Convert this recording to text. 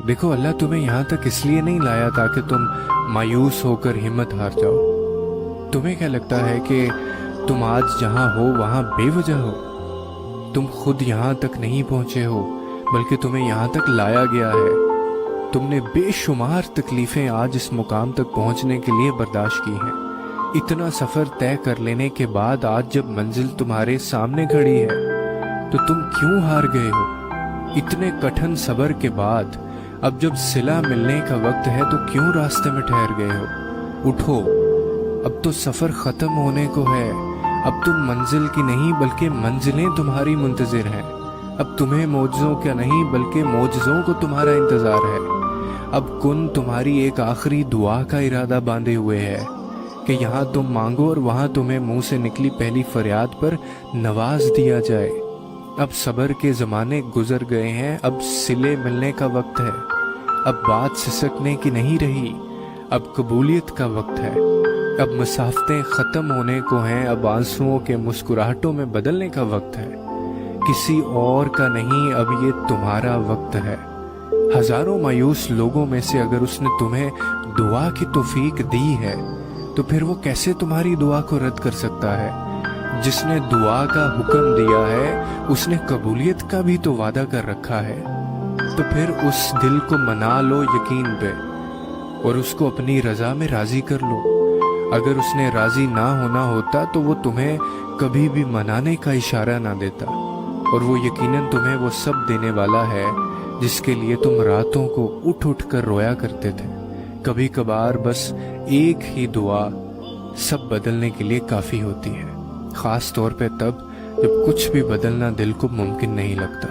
دیکھو اللہ تمہیں یہاں تک اس لیے نہیں لایا تاکہ تم مایوس ہو کر ہمت ہار جاؤ۔ تمہیں کیا لگتا ہے کہ تم آج جہاں ہو وہاں بے وجہ ہو؟ تم خود یہاں تک نہیں پہنچے ہو بلکہ تمہیں یہاں تک لایا گیا ہے۔ تم نے بے شمار تکلیفیں آج اس مقام تک پہنچنے کے لیے برداشت کی ہیں۔ اتنا سفر طے کر لینے کے بعد آج جب منزل تمہارے سامنے کھڑی ہے تو تم کیوں ہار گئے ہو؟ اتنے کٹھن صبر کے بعد اب جب صلہ ملنے کا وقت ہے تو کیوں راستے میں ٹھہر گئے ہو؟ اٹھو، اب تو سفر ختم ہونے کو ہے۔ اب تم منزل کی نہیں بلکہ منزلیں تمہاری منتظر ہیں۔ اب تمہیں معجزوں کا نہیں بلکہ معجزوں کو تمہارا انتظار ہے۔ اب کن تمہاری ایک آخری دعا کا ارادہ باندھے ہوئے ہے کہ یہاں تم مانگو اور وہاں تمہیں منہ سے نکلی پہلی فریاد پر نواز دیا جائے۔ اب صبر کے زمانے گزر گئے ہیں، اب صلے ملنے کا وقت ہے۔ اب بات سسکنے کی نہیں رہی، اب قبولیت کا وقت ہے۔ اب مسافتیں ختم ہونے کو ہیں، اب آنسوؤں کے مسکراہٹوں میں بدلنے کا وقت ہے۔ کسی اور کا نہیں، اب یہ تمہارا وقت ہے۔ ہزاروں مایوس لوگوں میں سے اگر اس نے تمہیں دعا کی توفیق دی ہے تو پھر وہ کیسے تمہاری دعا کو رد کر سکتا ہے؟ جس نے دعا کا حکم دیا ہے اس نے قبولیت کا بھی تو وعدہ کر رکھا ہے۔ تو پھر اس دل کو منا لو یقین پہ اور اس کو اپنی رضا میں راضی کر لو۔ اگر اس نے راضی نہ ہونا ہوتا تو وہ تمہیں کبھی بھی منانے کا اشارہ نہ دیتا، اور وہ یقیناً تمہیں وہ سب دینے والا ہے جس کے لیے تم راتوں کو اٹھ اٹھ کر رویا کرتے تھے۔ کبھی کبھار بس ایک ہی دعا سب بدلنے کے لیے کافی ہوتی ہے، خاص طور پہ تب جب کچھ بھی بدلنا دل کو ممکن نہیں لگتا۔